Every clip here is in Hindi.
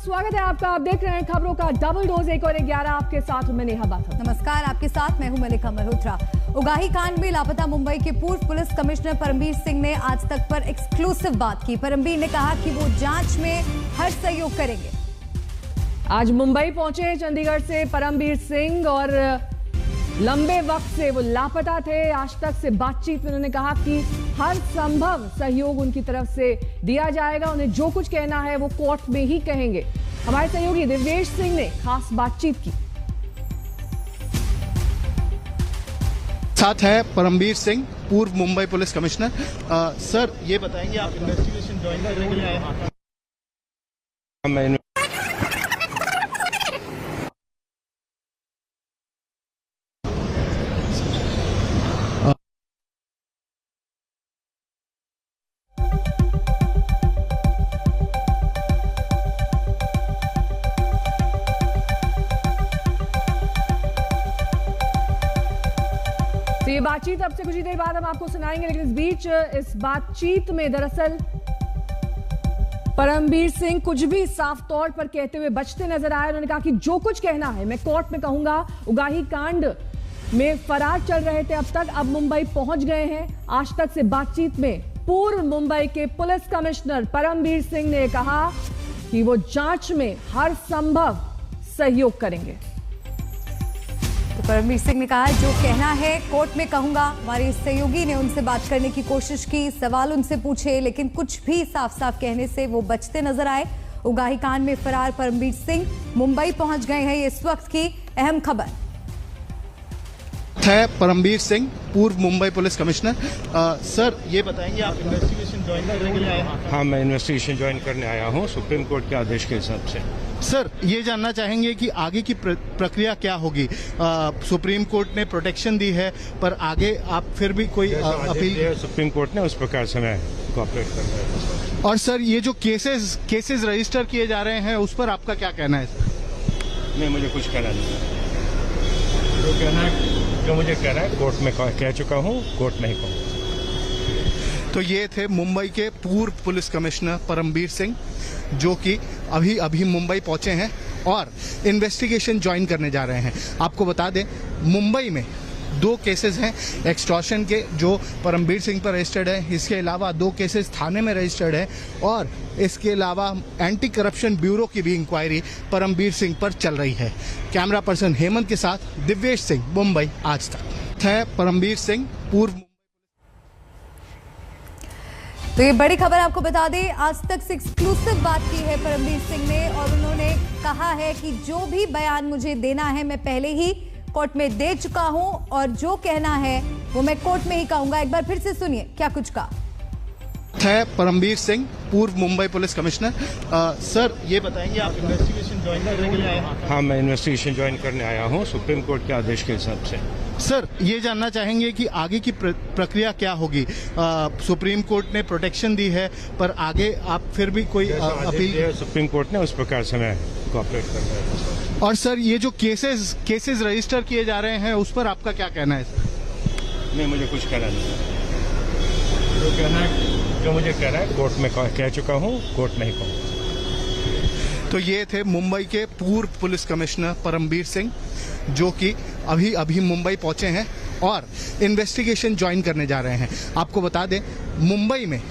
स्वागत है आपका। आप देख रहे हैं खबरों का डबल डोज 1 और 11। आपके साथ मैं नेहा बाथा। नमस्कार, आपके साथ मैं हूं मलिका मल्होत्रा। उगाही कांड में लापता मुंबई के पूर्व पुलिस कमिश्नर परमबीर सिंह ने आज तक पर एक्सक्लूसिव बात की। परमबीर ने कहा कि वो जांच में हर सहयोग करेंगे। आज मुंबई पहुंचे हैं चंडीगढ़ से परमबीर सिंह और लंबे वक्त से वो लापता थे। आज तक से बातचीत में उन्होंने कहा कि हर संभव सहयोग उनकी तरफ से दिया जाएगा। उन्हें जो कुछ कहना है वो कोर्ट में ही कहेंगे। हमारे सहयोगी दिव्येश सिंह ने खास बातचीत की। साथ है परमबीर सिंह, पूर्व मुंबई पुलिस कमिश्नर। सर, ये बताएंगे आप इन्वेस्टिगेशन ज्वाइन करने के लिए आए हैं? तो ये बातचीत अब से कुछ ही देर बाद हम आपको सुनाएंगे, लेकिन इस बीच इस बातचीत में दरअसल परमबीर सिंह कुछ भी साफ तौर पर कहते हुए बचते नजर आए। उन्होंने कहा कि जो कुछ कहना है मैं कोर्ट में कहूंगा। उगाही कांड में फरार चल रहे थे, अब तक अब मुंबई पहुंच गए हैं। आज तक से बातचीत में पूर्व मुंबई के पुलिस कमिश्नर परमबीर सिंह ने कहा कि वो जांच में हर संभव सहयोग करेंगे। तो परमबीर सिंह ने कहा जो कहना है कोर्ट में कहूंगा। हमारे सहयोगी ने उनसे बात करने की कोशिश की, सवाल उनसे पूछे, लेकिन कुछ भी साफ साफ कहने से वो बचते नजर आए। उगाही कांड में फरार परमबीर सिंह मुंबई पहुंच गए हैं, ये इस वक्त की अहम खबर है। परमबीर सिंह, पूर्व मुंबई पुलिस कमिश्नर। सर, ये बताएंगे आप इन्वेस्टिगेशन ज्वाइन करने के लिए आए हैं? हाँ, मैं इन्वेस्टिगेशन ज्वाइन करने आया हूँ सुप्रीम कोर्ट के आदेश के हिसाब से। सर, ये जानना चाहेंगे कि आगे की प्रक्रिया क्या होगी? सुप्रीम कोर्ट ने प्रोटेक्शन दी है, पर आगे आप फिर भी कोई अपील? सुप्रीम कोर्ट ने उस प्रकार से मैं कोऑपरेट कर रहा हूँ। और सर, ये जो केसेस रजिस्टर किए जा रहे हैं उस पर आपका क्या कहना है सर? नहीं, मुझे कुछ कहना नहीं। जो कहना है, जो मुझे कहना है कोर्ट में कह चुका हूँ, कोर्ट में ही कहूँ। तो ये थे मुंबई के पूर्व पुलिस कमिश्नर परमबीर सिंह, जो कि अभी मुंबई पहुंचे हैं और इन्वेस्टिगेशन ज्वाइन करने जा रहे हैं। आपको बता दें, मुंबई में 2 केसेस हैं एक्सटॉर्शन के जो परमबीर सिंह पर रजिस्टर्ड है। इसके अलावा 2 केसेस थाने में रजिस्टर्ड है और इसके अलावा एंटी करप्शन ब्यूरो की भी इंक्वायरी परमबीर सिंह पर चल रही है। कैमरा पर्सन हेमंत के साथ दिव्येश सिंह, मुंबई आज तक। है परमबीर सिंह, पूर्व। तो ये बड़ी खबर आपको बता दें, आज तक से एक्सक्लूसिव बात की है परमबीर सिंह ने और उन्होंने कहा है कि जो भी बयान मुझे देना है मैं पहले ही कोर्ट में दे चुका हूं और जो कहना है वो मैं कोर्ट में ही कहूंगा। एक बार फिर से सुनिए क्या कुछ कहा है। परमबीर सिंह, पूर्व मुंबई पुलिस कमिश्नर। सर, ये बताएंगे आप इन्वेस्टिगेशन ज्वाइन करने के लिए आए हैं? हाँ, मैं इन्वेस्टिगेशन ज्वाइन करने आया हूँ सुप्रीम कोर्ट के आदेश के हिसाब से। सर, ये जानना चाहेंगे कि आगे की प्रक्रिया क्या होगी? सुप्रीम कोर्ट ने प्रोटेक्शन दी है, पर आगे आप फिर भी कोई अपील? सुप्रीम कोर्ट ने उस प्रकार से मैं कोऑपरेट कर रहा हूँ। और सर, ये जो केसेस रजिस्टर किए जा रहे हैं उस पर आपका क्या कहना है सर? नहीं, मुझे कुछ कहना नहीं। जो कहना है, जो मुझे कहना है कोर्ट में कह चुका हूँ, कोर्ट में ही कहूँ। तो ये थे मुंबई के पूर्व पुलिस कमिश्नर परमबीर सिंह, जो कि अभी मुंबई पहुंचे हैं और इन्वेस्टिगेशन ज्वाइन करने जा रहे हैं। आपको बता दें, मुंबई में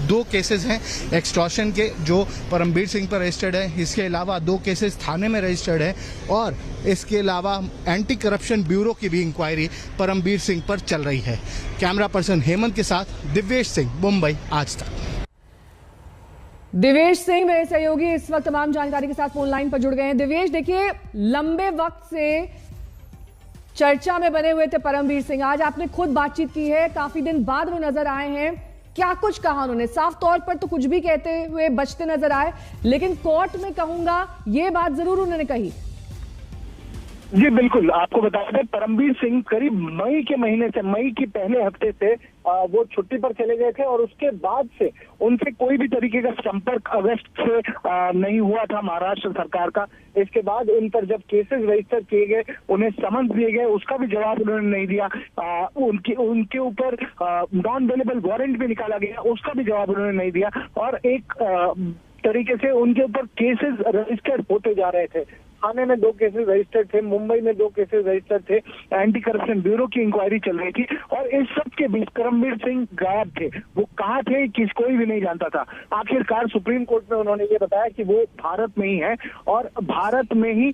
2 केसेस हैं एक्सटॉर्शन के जो परमबीर सिंह पर रजिस्टर्ड है। इसके अलावा 2 केसेस थाने में रजिस्टर्ड है और इसके अलावा एंटी करप्शन ब्यूरो की भी इंक्वायरी परमबीर सिंह पर चल रही है। कैमरा पर्सन हेमंत के साथ दिव्येश सिंह, मुंबई आज तक। दिव्येश सिंह मेरे सहयोगी इस वक्त तमाम जानकारी के साथ फोन लाइन पर जुड़ गए हैं। दिव्येश, देखिए, लंबे वक्त से चर्चा में बने हुए थे परमबीर सिंह। आज आपने खुद बातचीत की है, काफी दिन बाद वो नजर आए हैं। क्या कुछ कहा उन्होंने? साफ तौर पर तो कुछ भी कहते हुए बचते नजर आए, लेकिन कोर्ट में कहूंगा ये बात जरूर उन्होंने कही। जी बिल्कुल, आपको बता दें परमबीर सिंह करीब मई के महीने से, मई के पहले हफ्ते से वो छुट्टी पर चले गए थे और उसके बाद से उनसे कोई भी तरीके का संपर्क अगस्त से नहीं हुआ था महाराष्ट्र सरकार का। इसके बाद उन पर जब केसेस रजिस्टर किए गए, उन्हें समन्स दिए गए, उसका भी जवाब उन्होंने नहीं दिया। उनके ऊपर नॉन अवेलेबल वारंट भी निकाला गया, उसका भी जवाब उन्होंने नहीं दिया। और एक तरीके से उनके ऊपर केसेस रजिस्टर्ड होते जा रहे थे। थाने में 2 केसेस रजिस्टर्ड थे, मुंबई में 2 केसेस रजिस्टर्ड थे, एंटी करप्शन ब्यूरो की इंक्वायरी चल रही थी और इस सब के बीच परमबीर सिंह गायब थे। वो कहाँ थे कोई भी नहीं जानता था। आखिरकार सुप्रीम कोर्ट में उन्होंने ये बताया कि वो भारत में ही है और भारत में ही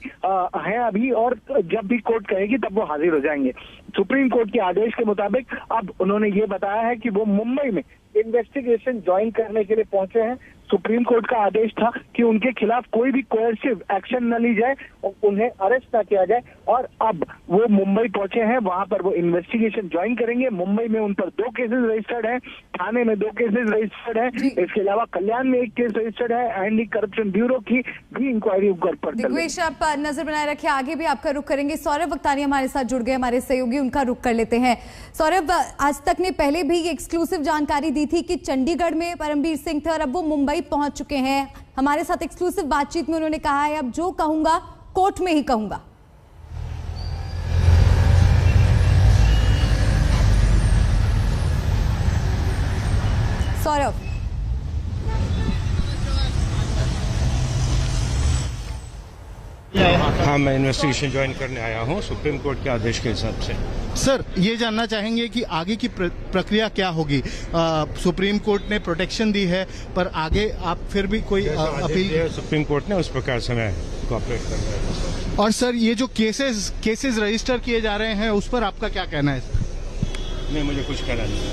है अभी, और जब भी कोर्ट कहेगी तब वो हाजिर हो जाएंगे। सुप्रीम कोर्ट के आदेश के मुताबिक अब उन्होंने ये बताया है कि वो मुंबई में इन्वेस्टिगेशन ज्वाइन करने के लिए पहुंचे हैं। सुप्रीम कोर्ट का आदेश था कि उनके खिलाफ कोई भी कोएर्सिव एक्शन न ली जाए और उन्हें अरेस्ट न किया जाए, और अब वो मुंबई पहुंचे हैं। वहां पर वो इन्वेस्टिगेशन ज्वाइन करेंगे। मुंबई में उन पर 2 केसेस रजिस्टर्ड हैं, थाने में 2 केसेस रजिस्टर्ड हैं, इसके अलावा कल्याण में 1 केस रजिस्टर्ड है। एंटी करप्शन ब्यूरो की भी इंक्वायरी ऊपर पर दिग्वेश, आप नजर बनाए रखिए, आगे भी आपका रुख करेंगे। सौरभ वक्तानी हमारे साथ जुड़ गए, हमारे सहयोगी, उनका रुख कर लेते हैं। सौरभ, आज तक ने पहले भी ये एक्सक्लूसिव जानकारी दी थी कि चंडीगढ़ में परमबीर सिंह थे और अब वो मुंबई पहुंच चुके हैं। हमारे साथ एक्सक्लूसिव बातचीत में उन्होंने कहा है अब जो कहूंगा कोर्ट में ही कहूंगा। सौरभ, हाँ, मैं इन्वेस्टिगेशन ज्वाइन करने आया हूँ सुप्रीम कोर्ट के आदेश के हिसाब से। सर, ये जानना चाहेंगे कि आगे की प्रक्रिया क्या होगी? सुप्रीम कोर्ट ने प्रोटेक्शन दी है, पर आगे आप फिर भी कोई अपील? सुप्रीम कोर्ट ने उस प्रकार से मैं कोऑपरेट कर रहा हूँ। और सर, ये जो केसेस रजिस्टर किए जा रहे हैं उस पर आपका क्या कहना है सर? नहीं, मुझे कुछ कहना नहीं है।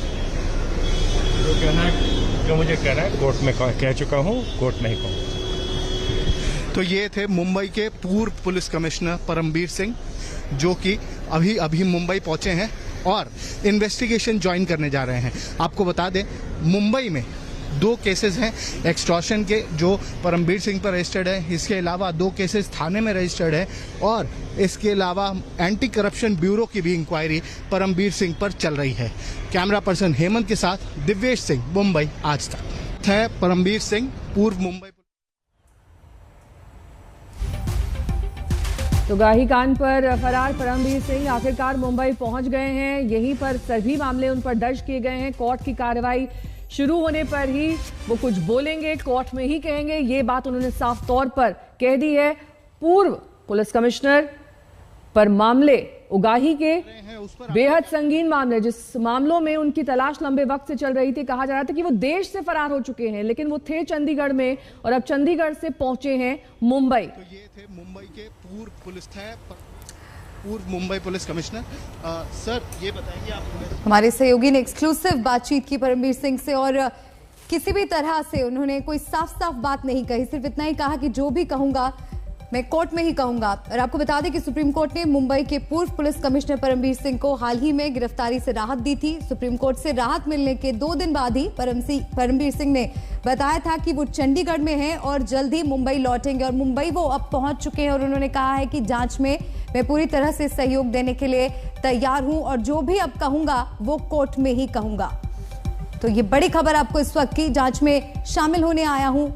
जो कहना है, जो मुझे कहना है कोर्ट में कह चुका हूँ, कोर्ट नहीं कहूँगा। तो ये थे मुंबई के पूर्व पुलिस कमिश्नर परमबीर सिंह, जो कि अभी अभी मुंबई पहुंचे हैं और इन्वेस्टिगेशन ज्वाइन करने जा रहे हैं। आपको बता दें, मुंबई में 2 केसेस हैं एक्सटॉर्शन के जो परमबीर सिंह पर रजिस्टर्ड है। इसके अलावा 2 केसेस थाने में रजिस्टर्ड है और इसके अलावा एंटी करप्शन ब्यूरो की भी इंक्वायरी परमबीर सिंह पर चल रही है। कैमरा पर्सन हेमंत के साथ दिव्येश सिंह, मुंबई आज तक। है परमबीर सिंह, पूर्व मुंबई। तो गाही कांड पर फरार परमबीर सिंह आखिरकार मुंबई पहुंच गए हैं। यहीं पर सभी मामले उन पर दर्ज किए गए हैं। कोर्ट की कार्रवाई शुरू होने पर ही वो कुछ बोलेंगे, कोर्ट में ही कहेंगे, ये बात उन्होंने साफ तौर पर कह दी है। पूर्व पुलिस कमिश्नर पर मामले उगाही के बेहद संगीन मामले, जिस मामलों में उनकी तलाश लंबे वक्त से चल रही थी। कहा जा रहा था कि वो देश से फरार हो चुके हैं, लेकिन वो थे चंडीगढ़ में और अब चंडीगढ़ से पहुंचे हैं मुंबई। तो ये थे मुंबई के पूर्व मुंबई पुलिस कमिश्नर। सर, ये बताएंगे आप? हमारे सहयोगी ने एक्सक्लूसिव बातचीत की परमबीर सिंह से और किसी भी तरह से उन्होंने कोई साफ बात नहीं कही, सिर्फ इतना ही कहा कि जो भी कहूंगा मैं कोर्ट में ही कहूंगा। और आपको बता दें कि सुप्रीम कोर्ट ने मुंबई के पूर्व पुलिस कमिश्नर परमबीर सिंह को हाल ही में गिरफ्तारी से राहत दी थी। सुप्रीम कोर्ट से राहत मिलने के 2 दिन बाद ही परमबीर सिंह ने बताया था कि वो चंडीगढ़ में हैं और जल्द ही मुंबई लौटेंगे और मुंबई वो अब पहुंच चुके हैं। और उन्होंने कहा है कि जांच में मैं पूरी तरह से सहयोग देने के लिए तैयार हूं और जो भी अब कहूंगा वो कोर्ट में ही कहूंगा। तो ये बड़ी खबर आपको इस वक्त की, जांच में शामिल होने आया हूं।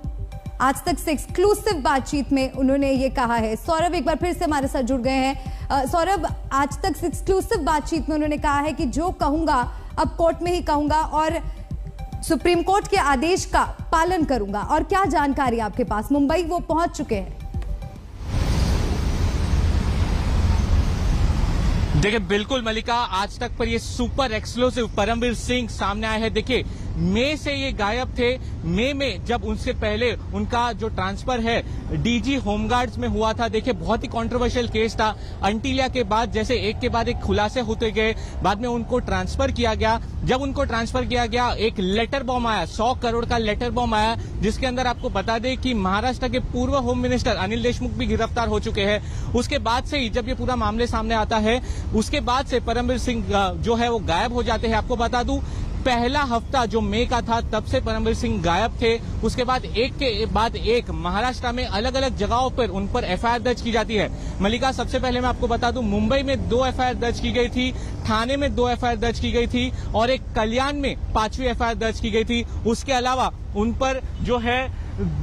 आज तक से एक्सक्लूसिव बातचीत में उन्होंने ये कहा है। सौरभ एक बार फिर से हमारे साथ जुड़ गए हैं। सौरभ, आज तक से एक्सक्लूसिव बातचीत में उन्होंने कहा है कि जो कहूंगा अब कोर्ट में ही कहूंगा और सुप्रीम कोर्ट के आदेश का पालन करूंगा। और क्या जानकारी आपके पास? मुंबई वो पहुंच चुके हैं। देखिए, बिल्कुल मलिका, आज तक पर ये सुपर एक्सक्लूसिव परमबीर सिंह सामने आए हैं। देखिए, मई से ये गायब थे। मई में जब उनसे पहले उनका जो ट्रांसफर है डीजी होमगार्ड्स में हुआ था, देखिए बहुत ही कंट्रोवर्शियल केस था। अंटिलिया के बाद जैसे एक के बाद एक खुलासे होते गए, बाद में उनको ट्रांसफर किया गया। जब उनको ट्रांसफर किया गया, एक लेटर बॉम्ब आया, 100 करोड़ का लेटर बॉम्ब आया, जिसके अंदर आपको बता दें कि महाराष्ट्र के पूर्व होम मिनिस्टर अनिल देशमुख भी गिरफ्तार हो चुके हैं। उसके बाद से ही जब ये पूरा मामले सामने आता है, उसके बाद से परमबीर सिंह जो है वो गायब हो जाते हैं। आपको बता दूं, पहला हफ्ता जो मई का था तब से परमबीर सिंह गायब थे। उसके बाद एक के बाद एक महाराष्ट्र में अलग अलग जगहों पर उन पर एफआईआर दर्ज की जाती है। मलिका, सबसे पहले मैं आपको बता दूं, मुंबई में 2 एफआईआर दर्ज की गई थी, थाने में 2 एफआईआर दर्ज की गई थी और एक कल्याण में 5वीं एफआईआर दर्ज की गई थी। उसके अलावा उन पर जो है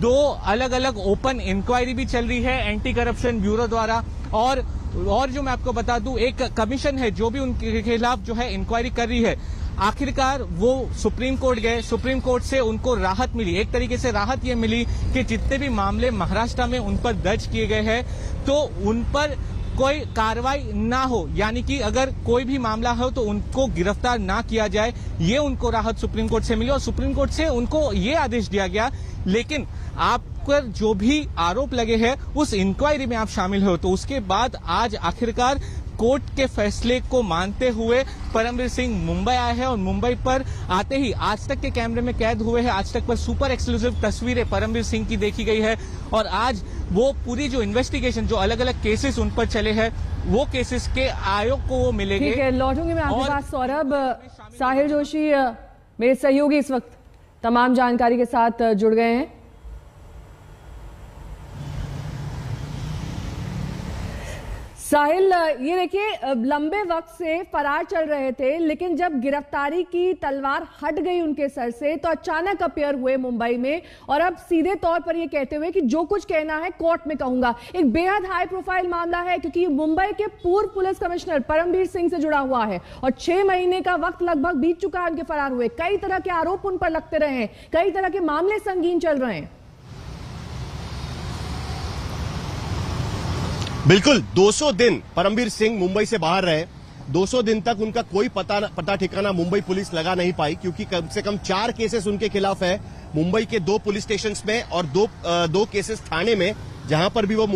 2 अलग अलग ओपन इंक्वायरी भी चल रही है एंटी करप्शन ब्यूरो द्वारा। और जो मैं आपको बता दूं, एक कमीशन है जो भी उनके खिलाफ जो है इंक्वायरी कर रही है। आखिरकार वो सुप्रीम कोर्ट गए, सुप्रीम कोर्ट से उनको राहत मिली। एक तरीके से राहत ये मिली कि जितने भी मामले महाराष्ट्र में उन पर दर्ज किए गए हैं तो उन पर कोई कार्रवाई ना हो, यानी कि अगर कोई भी मामला हो तो उनको गिरफ्तार ना किया जाए, ये उनको राहत सुप्रीम कोर्ट से मिली। और सुप्रीम कोर्ट से उनको ये आदेश दिया गया, लेकिन आप पर जो भी आरोप लगे हैं उस इंक्वायरी में आप शामिल हो। तो उसके बाद आज आखिरकार कोर्ट के फैसले को मानते हुए परमवीर सिंह मुंबई आए हैं और मुंबई पर आते ही आज तक के कैमरे में कैद हुए हैं। आज तक पर सुपर एक्सक्लूसिव तस्वीरें परमवीर सिंह की देखी गई है और आज वो पूरी जो इन्वेस्टिगेशन, जो अलग अलग केसेस उन पर चले हैं, वो केसेस के आयोग को वो मिलेंगे। ठीक है, लौटूंगी मैं आपके पास सौरभ। साहिल जोशी मेरे सहयोगी इस वक्त तमाम जानकारी के साथ जुड़ गए हैं। साहिल, ये देखिए, लंबे वक्त से फरार चल रहे थे, लेकिन जब गिरफ्तारी की तलवार हट गई उनके सर से तो अचानक अपीयर हुए मुंबई में और अब सीधे तौर पर ये कहते हुए कि जो कुछ कहना है कोर्ट में कहूंगा। एक बेहद हाई प्रोफाइल मामला है क्योंकि मुंबई के पूर्व पुलिस कमिश्नर परमवीर सिंह से जुड़ा हुआ है और 6 महीने का वक्त लगभग बीत चुका है उनके फरार हुए। कई तरह के आरोप उन पर लगते रहे हैं, कई तरह के मामले संगीन चल रहे हैं। बिल्कुल, 200 दिन परमवीर सिंह मुंबई से बाहर रहे। 200 दिन तक उनका कोई पता ठिकाना मुंबई पुलिस लगा नहीं पाई, क्योंकि कम से कम 4 केसेस उनके खिलाफ है मुंबई के 2 पुलिस स्टेशन में और दो केसेस थाने में, जहां पर भी वो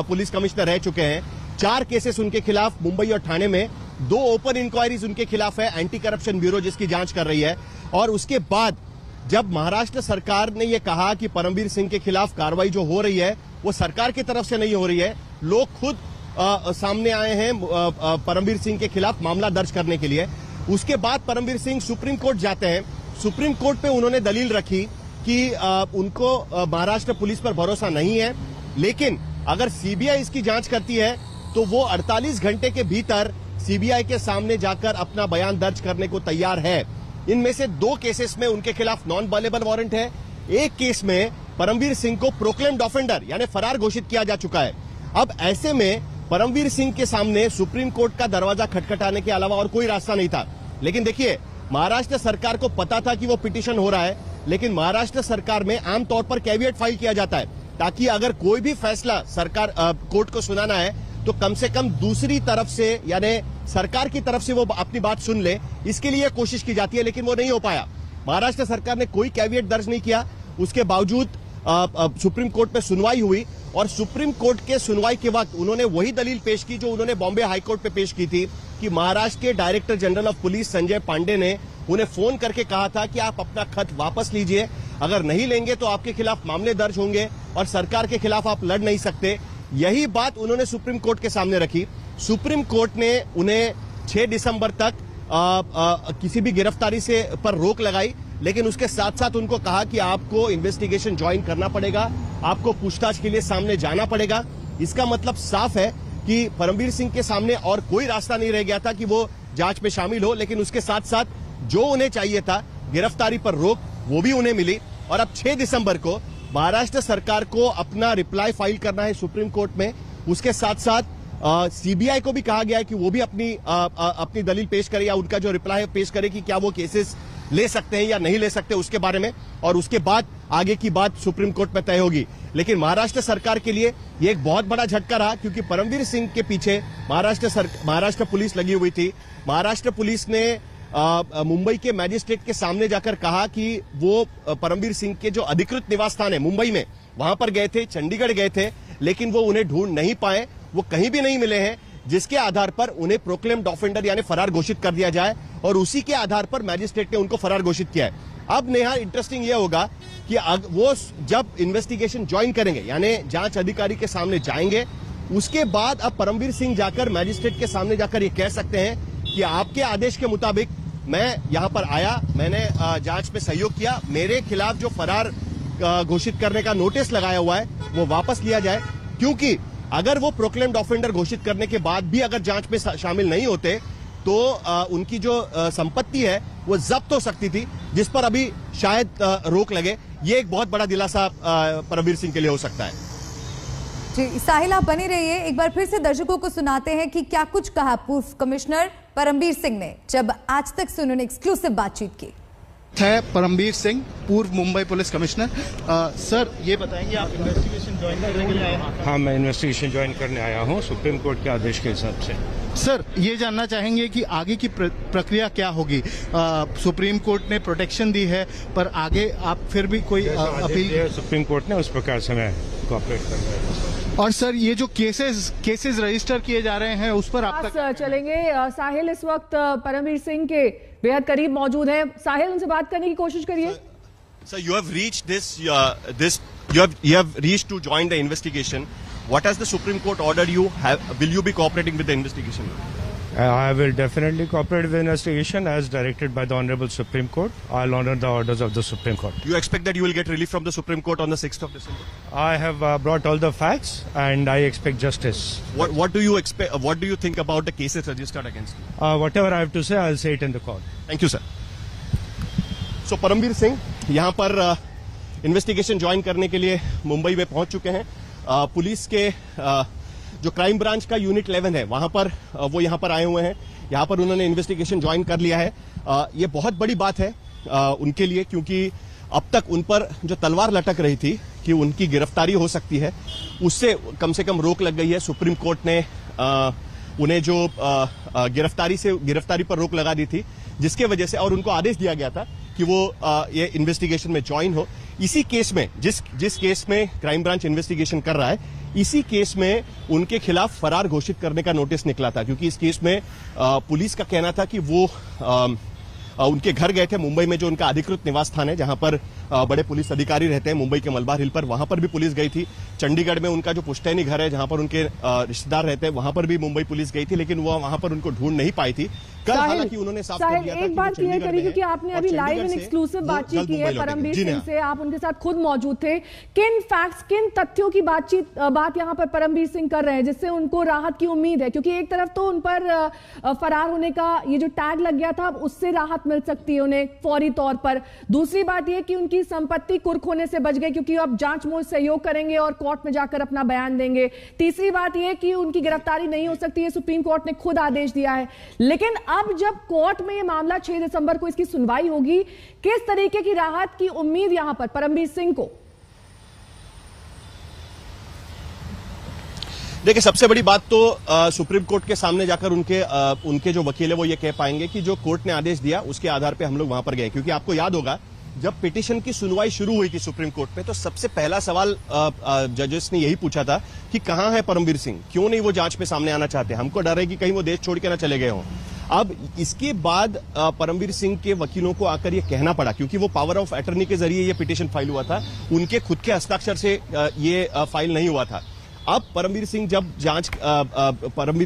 पुलिस कमिश्नर रह चुके हैं। 4 केसेस उनके खिलाफ मुंबई और थाने में, 2 ओपन इंक्वायरीज उनके खिलाफ है, एंटी करप्शन ब्यूरो जिसकी जांच कर रही है। और उसके बाद जब महाराष्ट्र सरकार ने यह कहा कि परमवीर सिंह के खिलाफ कार्रवाई जो हो रही है वो सरकार की तरफ से नहीं हो रही है, लोग खुद सामने आए हैं परमवीर सिंह के खिलाफ मामला दर्ज करने के लिए। उसके बाद परमवीर सिंह सुप्रीम कोर्ट जाते हैं। सुप्रीम कोर्ट पे उन्होंने दलील रखी कि उनको महाराष्ट्र पुलिस पर भरोसा नहीं है, लेकिन अगर सीबीआई इसकी जांच करती है तो वो 48 घंटे के भीतर सीबीआई के सामने जाकर अपना बयान दर्ज करने को तैयार है। इनमें से 2 केसेस में उनके खिलाफ नॉन अवेलेबल वारंट है। एक केस में परमवीर सिंह को प्रोक्लेम्ड ऑफेंडर यानी फरार घोषित किया जा चुका है। अब ऐसे में परमवीर सिंह के सामने सुप्रीम कोर्ट का दरवाजा खटखटाने के अलावा और कोई रास्ता नहीं था। लेकिन देखिए, महाराष्ट्र सरकार को पता था कि वो पिटीशन हो रहा है, लेकिन महाराष्ट्र सरकार में आमतौर पर कैविएट फाइल किया जाता है ताकि अगर कोई भी फैसला सरकार कोर्ट को सुनाना है तो कम से कम दूसरी तरफ से यानी सरकार की तरफ से वो अपनी बात सुन ले, इसके लिए कोशिश की जाती है, लेकिन वो नहीं हो पाया। महाराष्ट्र सरकार ने कोई कैविएट दर्ज नहीं किया। उसके बावजूद सुप्रीम कोर्ट में सुनवाई हुई और सुप्रीम कोर्ट के सुनवाई के वक्त उन्होंने वही दलील पेश की जो उन्होंने बॉम्बे हाईकोर्ट पे पेश की थी कि महाराष्ट्र के director general of police Sanjay Pandey ने उन्हें फोन करके कहा था कि आप अपना खत वापस लीजिए, अगर नहीं लेंगे तो आपके खिलाफ मामले दर्ज होंगे और सरकार के खिलाफ आप लड़ नहीं सकते। यही बात उन्होंने सुप्रीम कोर्ट के सामने रखी। सुप्रीम कोर्ट ने उन्हें 6 दिसंबर तक किसी भी गिरफ्तारी से पर रोक लगाई, लेकिन उसके साथ साथ उनको कहा कि आपको इन्वेस्टिगेशन ज्वाइन करना पड़ेगा, आपको पूछताछ के लिए सामने जाना पड़ेगा। इसका मतलब साफ है कि परमवीर सिंह के सामने और कोई रास्ता नहीं रह गया था कि वो जांच में शामिल हो, लेकिन उसके साथ साथ जो उन्हें चाहिए था गिरफ्तारी पर रोक, वो भी उन्हें मिली। और अब 6 दिसंबर को महाराष्ट्र सरकार को अपना रिप्लाई फाइल करना है सुप्रीम कोर्ट में। उसके साथ साथ सीबीआई को भी कहा गया है कि वो भी अपनी दलील पेश करे या उनका जो रिप्लाई है पेश करे कि क्या वो केसेस ले सकते हैं या नहीं ले सकते उसके बारे में, और उसके बाद आगे की बात सुप्रीम कोर्ट में तय होगी। लेकिन महाराष्ट्र सरकार के लिए ये एक बहुत बड़ा झटका रहा, क्योंकि परमवीर सिंह के पीछे महाराष्ट्र पुलिस लगी हुई थी। महाराष्ट्र पुलिस ने मुंबई के मैजिस्ट्रेट के सामने जाकर कहा कि वो परमवीर सिंह के जो अधिकृत निवास स्थान है मुंबई में, वहां पर गए थे, चंडीगढ़ गए थे, लेकिन वो उन्हें ढूंढ नहीं पाए, वो कहीं भी नहीं मिले हैं, जिसके आधार पर उन्हें प्रोक्लेम्ड ऑफेंडर यानी फरार घोषित कर दिया जाए, और उसी के आधार पर मैजिस्ट्रेट ने उनको फरार घोषित किया है। अब नेहा, इंटरेस्टिंग ये होगा कि वो जब इन्वेस्टिगेशन ज्वाइन करेंगे यानी जांच अधिकारी के सामने जाएंगे, उसके बाद अब परमवीर सिंह जाकर मैजिस्ट्रेट के सामने जाकर ये कह सकते हैं कि आपके आदेश के मुताबिक मैं यहां पर आया, मैंने जांच में सहयोग किया, मेरे खिलाफ जो फरार घोषित करने का नोटिस लगाया हुआ है वो वापस लिया जाए। क्योंकि अगर वो प्रोक्लेम्ड ऑफेंडर घोषित करने के बाद भी अगर जांच में शामिल नहीं होते तो उनकी जो संपत्ति है वो जब्त हो सकती थी, जिस पर अभी शायद रोक लगे। ये एक बहुत बड़ा दिलासा परमवीर सिंह के लिए हो सकता है। जी साहिल, आप बने रहिए। एक बार फिर से दर्शकों को सुनाते हैं कि क्या कुछ कहा पूर्व कमिश्नर परमबीर सिंह ने जब आज तक से उन्होंने एक्सक्लूसिव बातचीत की। है परमबीर सिंह, पूर्व मुंबई पुलिस कमिश्नर। सर, ये बताएंगे आप इन्वेस्टिगेशन ज्वाइन करने के लिए आए हैं? हाँ, मैं इन्वेस्टिगेशन ज्वाइन करने आया हूँ सुप्रीम कोर्ट के आदेश के हिसाब से। सर, ये जानना चाहेंगे कि आगे की प्रक्रिया क्या होगी? सुप्रीम कोर्ट ने प्रोटेक्शन दी है, पर आगे आप फिर भी कोई अपील? सुप्रीम कोर्ट ने उस प्रकार से मैं कोऑपरेट कर रहा हूँ। और सर, ये जो केसेस रजिस्टर किए जा रहे हैं उस पर आप तक चलेंगे। साहिल इस वक्त परमबीर सिंह के बेहद करीब मौजूद है। साहिल, उनसे बात करने की कोशिश करिए। Sir, you have reached you have reached to join the investigation. What has the Supreme Court ordered you? Will you be cooperating with the investigation? I will definitely cooperate with the investigation as directed by the Honorable Supreme Court. I'll honor the orders of the Supreme Court. You expect that you will get relief from the Supreme Court on the 6th of December? I have brought all the facts and I expect justice. What do you expect? What do you think about the cases registered against you? Whatever I have to say, I'll say it in the court. Thank you, sir. So, Parambir Singh यहाँ पर इन्वेस्टिगेशन ज्वाइन करने के लिए मुंबई में पहुंच चुके हैं। पुलिस के जो क्राइम ब्रांच का यूनिट 11 है वहां पर वो यहाँ पर आए हुए हैं। यहाँ पर उन्होंने इन्वेस्टिगेशन ज्वाइन कर लिया है। ये बहुत बड़ी बात है उनके लिए, क्योंकि अब तक उन पर जो तलवार लटक रही थी कि उनकी गिरफ्तारी हो सकती है, उससे कम से कम रोक लग गई है। सुप्रीम कोर्ट ने उन्हें जो गिरफ्तारी पर रोक लगा दी थी, जिसके वजह से और उनको आदेश दिया गया था कि वो ये इन्वेस्टिगेशन में ज्वाइन हो। इसी केस में जिस केस में क्राइम ब्रांच इन्वेस्टिगेशन कर रहा है, इसी केस में उनके खिलाफ फरार घोषित करने का नोटिस निकला था, क्योंकि इस केस में पुलिस का कहना था कि वो उनके घर गए थे मुंबई में, जो उनका अधिकृत निवास स्थान है, जहां पर बड़े पुलिस अधिकारी रहते हैं मुंबई के मलबार हिल पर, वहां पर भी पुलिस गई थी। चंडीगढ़ में उनका जो पुश्तैनी घर है, जहां पर उनके रिश्तेदार रहते हैं, वहां पर भी मुंबई पुलिस गई थी, लेकिन वो वहां पर उनको ढूंढ नहीं पाई थी। कल हालांकि उन्होंने साफ कर दिया था एक बात क्लियर करिए, क्योंकि आपने अभी लाइव एंड एक्सक्लूसिव बातचीत की है परमबीर सिंह से, आप उनके साथ खुद मौजूद थे। किन फैक्ट्स, किन तथ्यों की बात यहाँ पर परमबीर सिंह कर रहे हैं जिससे उनको राहत की उम्मीद है? क्योंकि एक तरफ तो उन पर फरार होने का ये जो टैग लग गया था, उससे राहत मिल सकती है उन्हें फौरी तौर पर। दूसरी बात यह कि उनकी संपत्ति कुर्क होने से बच गई, क्योंकि अब जांच में सहयोग करेंगे और कोर्ट में जाकर अपना बयान देंगे। तीसरी बात यह कि उनकी गिरफ्तारी नहीं हो सकती है, सुप्रीम कोर्ट ने खुद आदेश दिया है। लेकिन अब जब कोर्ट में यह मामला 6 दिसंबर को इसकी सुनवाई होगी, किस तरीके की राहत की उम्मीद यहां पर परमबीर सिंह को? देखिए, सबसे बड़ी बात तो सुप्रीम कोर्ट के सामने जाकर उनके जो वकील है वो ये कह पाएंगे कि जो कोर्ट ने आदेश दिया उसके आधार पे हम लोग वहां पर गए। क्योंकि आपको याद होगा, जब पिटीशन की सुनवाई शुरू हुई थी सुप्रीम कोर्ट में, तो सबसे पहला सवाल जजेस ने यही पूछा था कि कहां है परमबीर सिंह, क्यों नहीं वो जांच में सामने आना चाहते, हमको डर है कि कहीं वो देश छोड़ के ना चले गए हों। अब इसके बाद परमबीर सिंह के वकीलों को आकर ये कहना पड़ा, क्योंकि वो पावर ऑफ अटर्नी के जरिए ये पिटीशन फाइल हुआ था, उनके खुद के हस्ताक्षर से ये फाइल नहीं हुआ था। अब परमबीर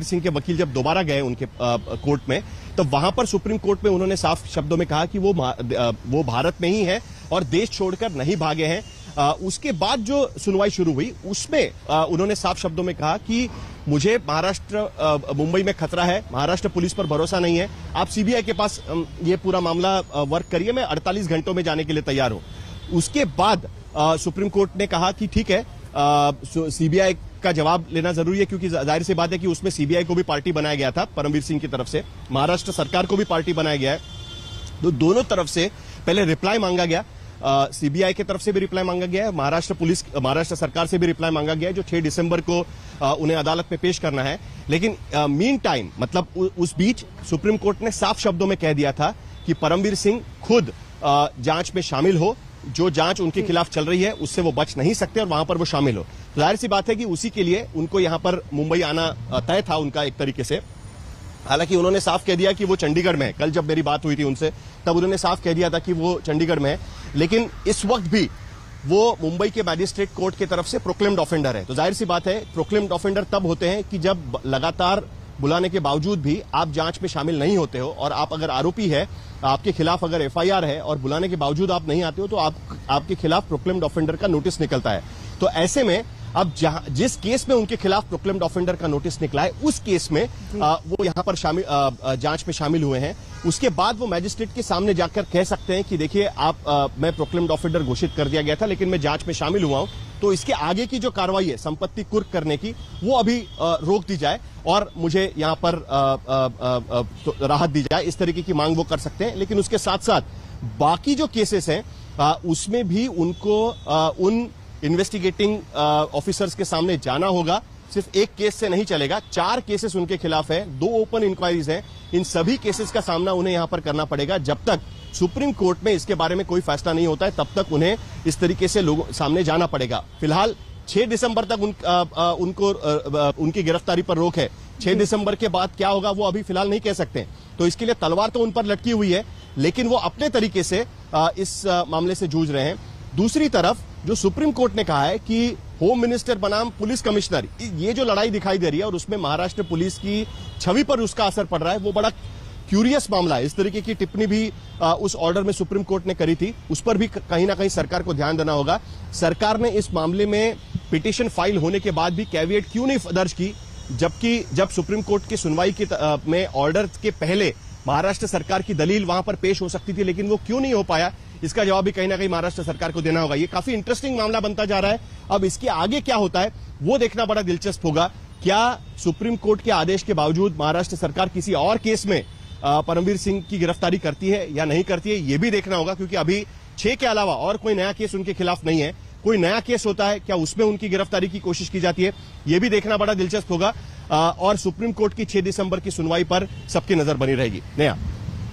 सिंह के वकील जब दोबारा गए उनके कोर्ट में, तो वहां पर सुप्रीम कोर्ट में उन्होंने साफ शब्दों में कहा कि वो भारत में ही है और देश छोड़कर नहीं भागे हैं। उसके बाद जो सुनवाई शुरू हुई उसमें उन्होंने साफ शब्दों में कहा कि मुझे मुंबई में खतरा है, महाराष्ट्र पुलिस पर भरोसा नहीं है, आप सीबीआई के पास ये पूरा मामला वर्क करिए, मैं 48 घंटों में जाने के लिए तैयार हूं। उसके बाद सुप्रीम कोर्ट ने कहा कि ठीक है, सीबीआई का जवाब लेना जरूरी है, क्योंकि जाहिर सी बात है कि उसमें सीबीआई को भी पार्टी बनाया गया था परमबीर सिंह की तरफ से, महाराष्ट्र सरकार को भी पार्टी बनाया गया है। तो दोनों तरफ से पहले रिप्लाई मांगा गया, सीबीआई की तरफ से भी रिप्लाई मांगा गया है, महाराष्ट्र सरकार से भी रिप्लाई मांगा गया है, जो 6 दिसंबर को उन्हें अदालत में पेश करना है। लेकिन मीन टाइम, मतलब उस बीच सुप्रीम कोर्ट ने साफ शब्दों में कह दिया था कि परमबीर सिंह खुद जांच में शामिल हो, जो जांच उनके खिलाफ चल रही है उससे वो बच नहीं सकते और वहां पर वो शामिल हो। जाहिर सी बात है कि उसी के लिए उनको यहां पर मुंबई आना तय था उनका एक तरीके से। हालांकि उन्होंने साफ कह दिया कि वो चंडीगढ़ में है। कल जब मेरी बात हुई थी उनसे, तब उन्होंने साफ कह दिया था कि वो चंडीगढ़ में है, लेकिन इस वक्त भी वो मुंबई के मैजिस्ट्रेट कोर्ट की तरफ से प्रोक्लेम्ड ऑफेंडर है। तो जाहिर सी बात है, प्रोक्लेम्ड ऑफेंडर तब होते हैं कि जब लगातार बुलाने के बावजूद भी आप जांच में शामिल नहीं होते हो, और आप अगर आरोपी है, आपके खिलाफ अगर एफआईआर है और बुलाने के बावजूद आप नहीं आते हो, तो आपके खिलाफ प्रोक्लेम्ड ऑफेंडर का नोटिस निकलता है। तो ऐसे में अब जिस केस में उनके खिलाफ प्रोक्लेम्ड ऑफेंडर का नोटिस निकला है, उस केस में वो यहां पर जांच में शामिल हुए हैं। उसके बाद वो मैजिस्ट्रेट के सामने जाकर कह सकते हैं कि देखिए, मैं प्रोक्लेम्ड ऑफेंडर घोषित कर दिया गया था, लेकिन मैं जांच में शामिल हुआ हूं, तो इसके आगे की जो कार्रवाई है संपत्ति कुर्क करने की, वो अभी रोक दी जाए और मुझे यहां पर तो राहत दी जाए, इस तरीके की मांग वो कर सकते हैं। लेकिन उसके साथ साथ बाकी जो केसेस हैं उसमें भी उनको उन इन्वेस्टिगेटिंग ऑफिसर्स के सामने जाना होगा। सिर्फ एक केस से नहीं चलेगा, 4 केसेस उनके खिलाफ है, 2 ओपन इंक्वायरीज हैं। इन सभी केसेस का सामना उन्हें यहां पर करना पड़ेगा। जब तक सुप्रीम कोर्ट में इसके बारे में कोई फैसला नहीं होता है तब तक उन्हें इस तरीके से लोगों सामने जाना पड़ेगा। फिलहाल 6 दिसंबर तक उनकी गिरफ्तारी पर रोक है। 6 दिसंबर के बाद क्या होगा वो अभी फिलहाल नहीं कह सकते, तो इसके लिए तलवार तो उन पर लटकी हुई है, लेकिन वो अपने तरीके से इस मामले से जूझ रहे हैं। दूसरी तरफ जो सुप्रीम कोर्ट ने कहा है कि होम मिनिस्टर बनाम पुलिस कमिश्नर, ये जो लड़ाई दिखाई दे रही है और उसमें महाराष्ट्र पुलिस की छवि पर उसका असर पड़ रहा है, वो बड़ा क्यूरियस मामला है। इस तरीके की टिप्पणी भी उस ऑर्डर में सुप्रीम कोर्ट ने करी थी, उस पर भी कहीं ना कहीं सरकार को ध्यान देना होगा। सरकार ने इस मामले में पिटीशन फाइल होने के बाद भी कैविएट क्यों नहीं दर्ज की, जबकि जब सुप्रीम कोर्ट की सुनवाई में ऑर्डर के पहले महाराष्ट्र सरकार की दलील वहां पर पेश हो सकती थी, लेकिन वो क्यों नहीं हो पाया, इसका जवाब भी कहीं ना कहीं महाराष्ट्र सरकार को देना होगा। ये काफी इंटरेस्टिंग मामला बनता जा रहा है। अब इसके आगे क्या होता है वो देखना बड़ा दिलचस्प होगा। क्या सुप्रीम कोर्ट के आदेश के बावजूद महाराष्ट्र सरकार किसी और केस में परमवीर सिंह की गिरफ्तारी करती है या नहीं करती है, ये भी देखना होगा, क्योंकि अभी 6 के अलावा और कोई नया केस उनके खिलाफ नहीं है। कोई नया केस होता है, क्या उसमें उनकी गिरफ्तारी की कोशिश की जाती है, ये भी देखना बड़ा दिलचस्प होगा। और सुप्रीम कोर्ट की 6 दिसंबर की सुनवाई पर सबकी नजर बनी रहेगी। नया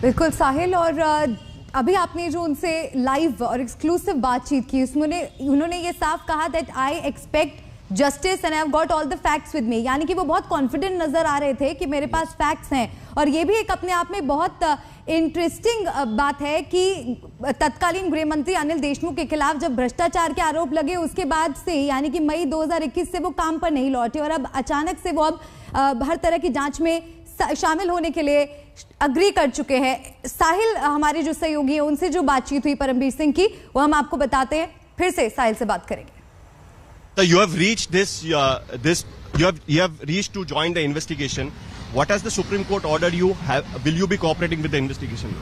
बिल्कुल साहिल, और अभी आपने जो उनसे लाइव और एक्सक्लूसिव बातचीत की उसमें उन्होंने ये साफ कहा that I expect justice and I have got all the facts with me, यानी कि वो बहुत कॉन्फिडेंट नजर आ रहे थे कि मेरे पास फैक्ट्स हैं। और ये भी एक अपने आप में बहुत इंटरेस्टिंग बात है कि तत्कालीन गृह मंत्री अनिल देशमुख के खिलाफ जब भ्रष्टाचार के आरोप लगे उसके बाद से, यानी कि मई 2021 से वो काम पर नहीं लौटे और अब अचानक से वो अब हर तरह की जांच में शामिल होने के लिए अग्री कर चुके हैं। साहिल, हमारे जो सहयोगी है उनसे जो बातचीत हुई परमवीर सिंह की, वो हम आपको बताते हैं, फिर से साहिल से बात करेंगे। So you have reached you have reached to join the investigation. What has the Supreme Court ordered you? Will you be cooperating with the investigation?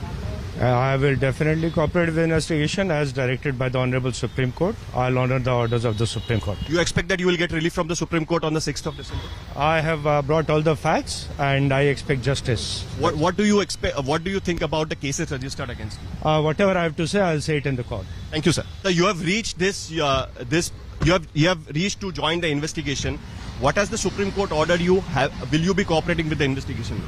I will definitely cooperate with the investigation as directed by the Honorable Supreme Court. I'll honor the orders of the Supreme Court. You expect that you will get relief from the Supreme Court on the 6th of December? I have brought all the facts and I expect justice. What do you expect? What do you think about the cases registered against you? Whatever I have to say, I'll say it in the court. Thank you, sir. So you have reached you have reached to join the investigation. What has the Supreme Court ordered you? Will you be cooperating with the investigation?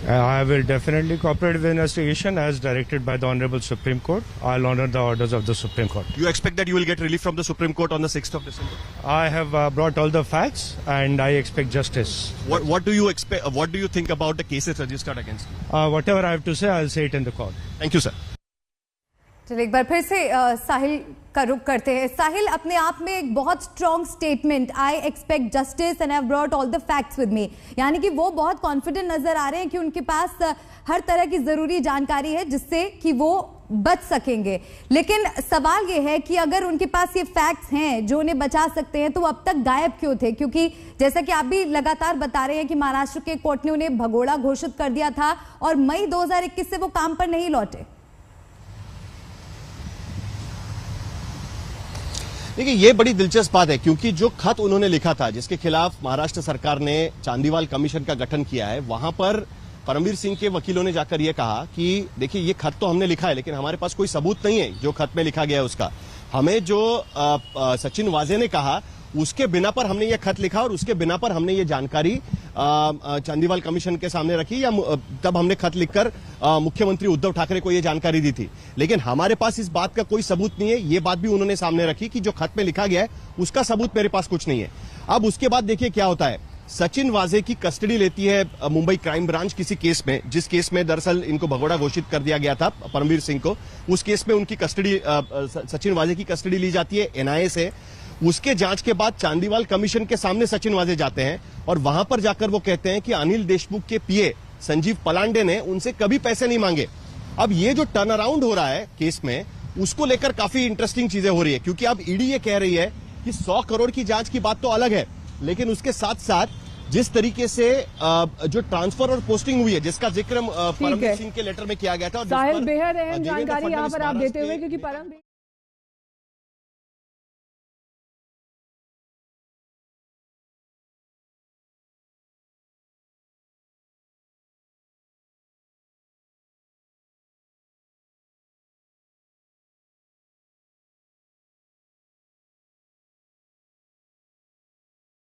I will definitely cooperate with the investigation as directed by the Honorable Supreme Court. I'll honor the orders of the Supreme Court. You expect that you will get relief from the Supreme Court on the 6th of December? I have brought all the facts and I expect justice. What do you expect? What do you think about the cases registered against you? Whatever I have to say, I'll say it in the court. Thank you, sir. चलिए एक बार फिर से साहिल का रुख करते हैं। साहिल, अपने आप में एक बहुत strong statement, I expect justice and I have brought all the facts with me, यानी कि वो बहुत कॉन्फिडेंट नजर आ रहे हैं कि उनके पास हर तरह की जरूरी जानकारी है जिससे कि वो बच सकेंगे। लेकिन सवाल ये है कि अगर उनके पास ये फैक्ट्स हैं जो उन्हें बचा सकते हैं तो वो अब तक गायब क्यों थे? क्योंकि जैसा कि आप भी लगातार बता रहे हैं कि महाराष्ट्र के कोर्ट ने उन्हें भगोड़ा घोषित कर दिया था और मई 2021 से वो काम पर नहीं लौटे। देखिए, ये बड़ी दिलचस्प बात है, क्योंकि जो खत उन्होंने लिखा था जिसके खिलाफ महाराष्ट्र सरकार ने चांदीवाल कमीशन का गठन किया है, वहां पर परमवीर सिंह के वकीलों ने जाकर यह कहा कि देखिए ये खत तो हमने लिखा है लेकिन हमारे पास कोई सबूत नहीं है जो खत में लिखा गया है उसका। हमें जो सचिन वाजे ने कहा उसके बिना पर हमने ये खत लिखा और उसके बिना पर हमने ये जानकारी चांदीवाल कमीशन के सामने रखी, या तब हमने खत लिखकर मुख्यमंत्री उद्धव ठाकरे को ये जानकारी दी थी। लेकिन हमारे पास इस बात का कोई सबूत नहीं है। ये बात भी उन्होंने सामने रखी कि जो खत में लिखा गया है उसका सबूत मेरे पास कुछ नहीं है। अब उसके बाद देखिए क्या होता है। सचिन वाजे की कस्टडी लेती है मुंबई क्राइम ब्रांच किसी केस में, जिस केस में दरअसल इनको भगोड़ा घोषित कर दिया गया था परमवीर सिंह को। उस केस में उनकी कस्टडी, सचिन वाजे की कस्टडी ली जाती है एनआईए से। उसके जांच के बाद चांदीवाल कमीशन के सामने सचिन वाजे जाते हैं और वहां पर जाकर वो कहते हैं कि अनिल देशमुख के पीए संजीव पलांडे ने उनसे कभी पैसे नहीं मांगे। अब ये जो टर्न अराउंड हो रहा है केस में, उसको लेकर काफी इंटरेस्टिंग चीजें हो रही है, क्योंकि अब ईडी ये कह रही है कि 100 करोड़ की जांच की बात तो अलग है, लेकिन उसके साथ साथ जिस तरीके से जो ट्रांसफर और पोस्टिंग हुई है जिसका जिक्र परमवीर सिंह के लेटर में किया गया था, साहिल बेहद अहम जानकारी यहाँ पर आप देते हुए, क्योंकि